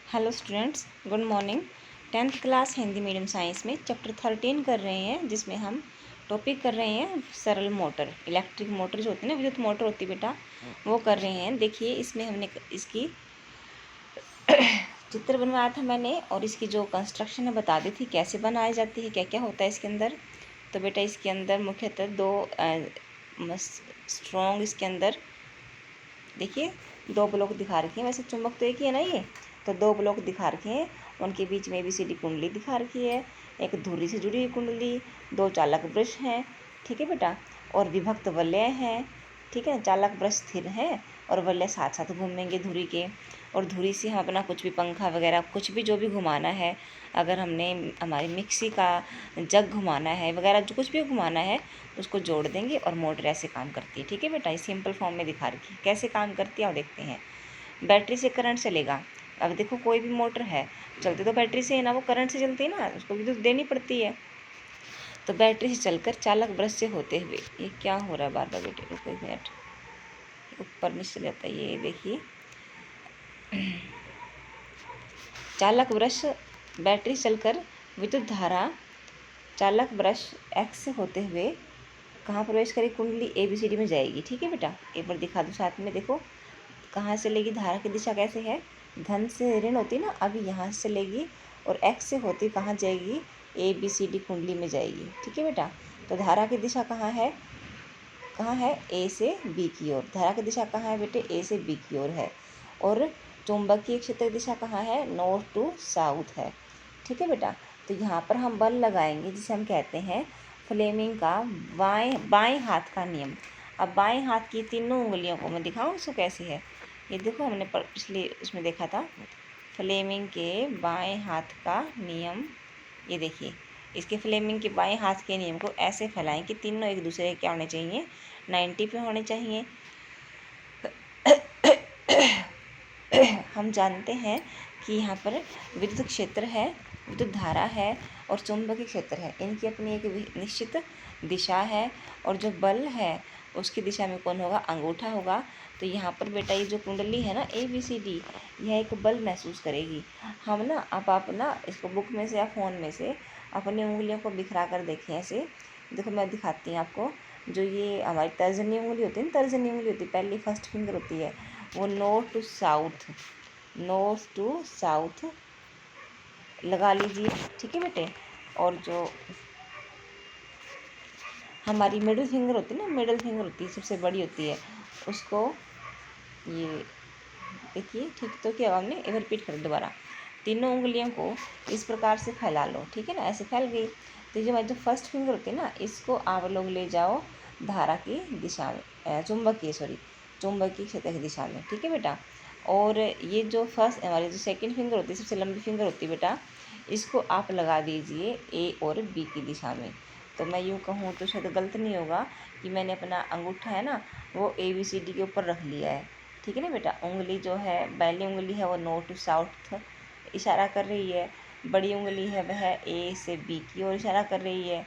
Hello students, good morning. 10th class Hindi medium science में chapter 13 कर रहे हैं, जिसमें हम टॉपिक कर रहे हैं सरल मोटर। इलेक्ट्रिक मोटर जो होती है ना, विद्युत मोटर होती है बेटा, वो कर रहे हैं। देखिए, इसमें हमने इसकी चित्र बनवाया था मैंने, और इसकी जो कंस्ट्रक्शन है बता दी थी, कैसे बनाई जाती है, क्या क्या होता है इसके अंदर। तो बेटा इसके अंदर मुख्यतः दो स्ट्रॉन्ग, इसके अंदर देखिए 2 ब्लॉक दिखा रखे हैं। वैसे चुंबक तो एक ही है ना, ये तो 2 ब्लॉक दिखा रखे हैं। उनके बीच में ABCD कुंडली दिखा रखी है, एक धुरी से जुड़ी हुई कुंडली, 2 चालक ब्रश हैं, ठीक है बेटा, और विभक्त वलय हैं, ठीक है। चालक ब्रश स्थिर है और वलय साथ साथ घूमेंगे धुरी के, और धुरी से हम अपना कुछ भी पंखा वगैरह कुछ भी जो भी घुमाना है, अगर हमने हमारी मिक्सी का जग घुमाना है वगैरह, जो कुछ भी घुमाना है उसको जोड़ देंगे और मोटर ऐसे काम करती है, ठीक है बेटा। इस सिंपल फॉर्म में दिखा रखी है कैसे काम करती है, और देखते हैं। बैटरी से करंट चलेगा। अब देखो, कोई भी मोटर है चलती तो बैटरी से है ना, वो करंट से चलती है ना, उसको भी तो देनी पड़ती है। तो बैटरी से चलकर चालक ब्रश से होते हुए, ये क्या हो रहा है बार बार बेटे, रुको 1 मिनट, ऊपर नीचे जाता है ये, देखिए। चालक ब्रश, बैटरी चलकर विद्युत धारा चालक ब्रश एक्स से होते हुए कहाँ प्रवेश करेगी, कुंडली ABCD में जाएगी, ठीक है बेटा। एक बार दिखा दूँ साथ में, देखो कहाँ से लेगी, धारा की दिशा कैसे है, धन से ऋण होती ना, अभी यहाँ से लेगी और एक्स से होती कहाँ जाएगी, ABCD कुंडली में जाएगी, ठीक है बेटा। तो धारा की दिशा कहाँ है A से B की ओर। धारा की दिशा कहाँ है बेटे, A से B की ओर है। और चुंबकीय क्षेत्र की दिशा कहाँ है, नॉर्थ टू साउथ है, ठीक है बेटा। तो यहाँ पर हम बल लगाएंगे, जिसे हम कहते हैं फ्लेमिंग का बाएं हाथ का नियम। अब बाएं हाथ की तीनों उंगलियों को मैं दिखाऊँ इसको कैसे है। ये देखो, हमने पिछले उसमें देखा था फ्लेमिंग के बाएं हाथ का नियम। ये देखिए, इसके फ्लेमिंग के बाएं हाथ के नियम को ऐसे फैलाएं कि तीनों एक दूसरे के क्या होने चाहिए, 90 पे होने चाहिए। हम जानते हैं कि यहाँ पर विद्युत क्षेत्र है, विद्युत धारा है और चुंबकीय क्षेत्र है, इनकी अपनी एक निश्चित दिशा है। और जो बल है उसकी दिशा में कौन होगा, अंगूठा होगा। तो यहाँ पर बेटा ये जो कुंडली है ना ABCD, यह एक बल महसूस करेगी। हम ना अब आप ना इसको बुक में से या फ़ोन में से अपनी उंगलियों को बिखरा कर देखें ऐसे। देखो मैं दिखाती हूँ आपको। जो ये हमारी तर्जनी उंगली होती है ना, तर्जनी उंगली होती है, पहली फर्स्ट फिंगर होती है, वो नॉर्थ टू साउथ लगा लीजिए, ठीक है बेटे। और जो हमारी मिडिल फिंगर होती है ना, मिडिल फिंगर होती है, सबसे बड़ी होती है, उसको ये देखिए, ठीक तो क्या हमने, एक रिपीट कर दोबारा। तीनों उंगलियों को इस प्रकार से फैला लो, ठीक है ना, ऐसे फैल गई। तो ये जो फर्स्ट फिंगर होती है ना, इसको आप लोग ले जाओ धारा की दिशा में, चुंबकीय क्षेत्र की दिशा में, ठीक है बेटा। और ये जो फर्स्ट हमारी जो सेकंड फिंगर होती है, सबसे लंबी फिंगर होती है बेटा, इसको आप लगा दीजिए A और B की दिशा में। तो मैं यूँ कहूँ तो शायद गलत नहीं होगा कि मैंने अपना अंगूठा है ना, वो ABCD के ऊपर रख लिया है, ठीक है ना बेटा। उंगली जो है, पहली उंगली है वो नॉर्थ टू साउथ इशारा कर रही है, बड़ी उंगली है वह A से B की ओर इशारा कर रही है,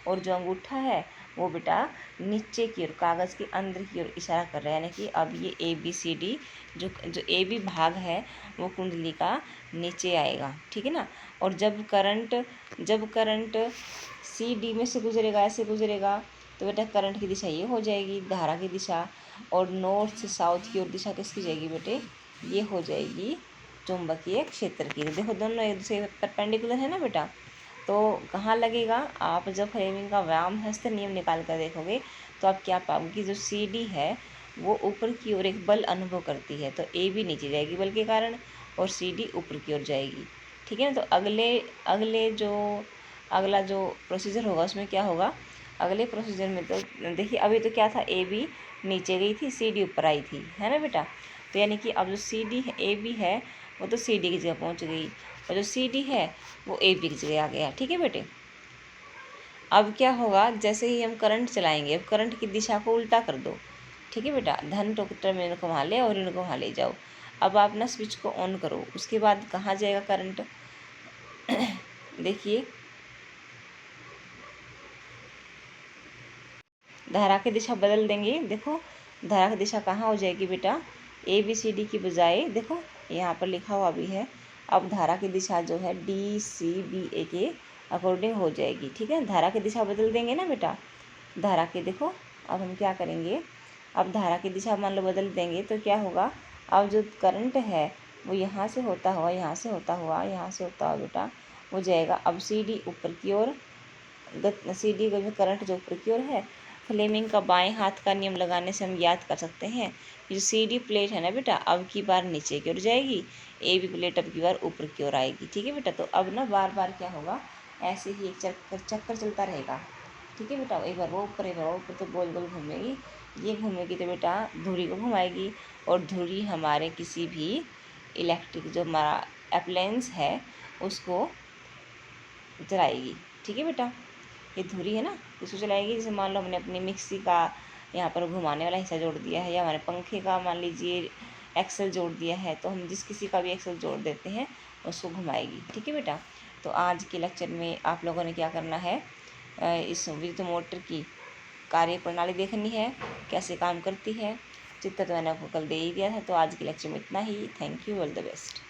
और जो अंगूठा है वो बेटा नीचे की ओर, कागज़ के अंदर की ओर इशारा कर रहा है। यानी कि अब ये ABCD जो AB भाग है वो कुंडली का नीचे आएगा, ठीक है ना। और जब करंट CD में से गुजरेगा, ऐसे गुजरेगा, तो बेटा करंट की दिशा ये हो जाएगी, धारा की दिशा। और नॉर्थ से साउथ की ओर दिशा किसकी जाएगी बेटे, ये हो जाएगी चुंबकीय क्षेत्र की। तो देखो दोनों एक दूसरे परपेंडिकुलर है ना बेटा। तो कहाँ लगेगा, आप जब फ्लेमिंग का व्यायाम हस्त नियम निकाल कर देखोगे तो आप क्या पाओगे कि जो CD है वो ऊपर की ओर एक बल अनुभव करती है, तो AB नीचे जाएगी बल के कारण, और CD ऊपर की ओर जाएगी, ठीक है ना। तो अगला जो प्रोसीजर होगा उसमें क्या होगा, अगले प्रोसीजर में तो देखिए, अभी तो क्या था, AB नीचे गई थी, CD ऊपर आई थी, है ना बेटा। तो यानी कि अब जो AB है वो तो CD की जगह पहुंच गई, और जो CD है वो AB की जगह आ गया, ठीक है बेटे। अब क्या होगा, जैसे ही हम करंट चलाएंगे, अब करंट की दिशा को उल्टा कर दो, ठीक है बेटा। धन टर्मिनल को वहाँ ले और ऋण को वहाँ ले जाओ। अब आप ना स्विच को ऑन करो, उसके बाद कहाँ जाएगा करंट, देखिए धारा की दिशा बदल देंगे। देखो धारा की दिशा कहाँ हो जाएगी बेटा, ABCD की बजाय देखो यहाँ पर लिखा हुआ भी है, अब धारा की दिशा जो है DCBA के अकॉर्डिंग हो जाएगी। ठीक है, धारा की दिशा बदल देंगे ना बेटा। धारा की देखो अब हम क्या करेंगे, अब धारा की दिशा मान लो बदल देंगे तो क्या होगा, अब जो करंट है वो यहाँ से होता हुआ यहाँ से होता हुआ यहाँ से होता हुआ बेटा वो जाएगा। अब CD ऊपर की ओर, CD का जो करंट जो ऊपर की ओर है, फ्लेमिंग का बाएं हाथ का नियम लगाने से हम याद कर सकते हैं जो CD प्लेट है ना बेटा अब की बार नीचे की ओर जाएगी, AB प्लेट अब की बार ऊपर की ओर आएगी। ठीक है बेटा, तो अब ना बार बार क्या होगा, ऐसे ही एक चक्कर चलता रहेगा। ठीक है बेटा, एक बार वो ऊपर एक बार वो ऊपर, तो गोल गोल घूमेगी। ये घूमेगी तो बेटा धुरी को घुमाएगी और धुरी हमारे किसी भी इलेक्ट्रिक जो हमारा अप्लायंस है उसको चलाएगी। ठीक है बेटा, ये धुरी है ना इसको चलाएगी। जैसे मान लो हमने अपनी मिक्सी का यहाँ पर घुमाने वाला हिस्सा जोड़ दिया है, या हमारे पंखे का मान लीजिए एक्सल जोड़ दिया है, तो हम जिस किसी का भी एक्सल जोड़ देते हैं उसको घुमाएगी। ठीक है बेटा, तो आज के लेक्चर में आप लोगों ने क्या करना है, इस विद्युत मोटर की कार्य प्रणाली देखनी है, कैसे काम करती है। चित्र तो मैंने आपको कल दे ही दिया था। तो आज के लेक्चर में इतना ही। Thank you, all the best.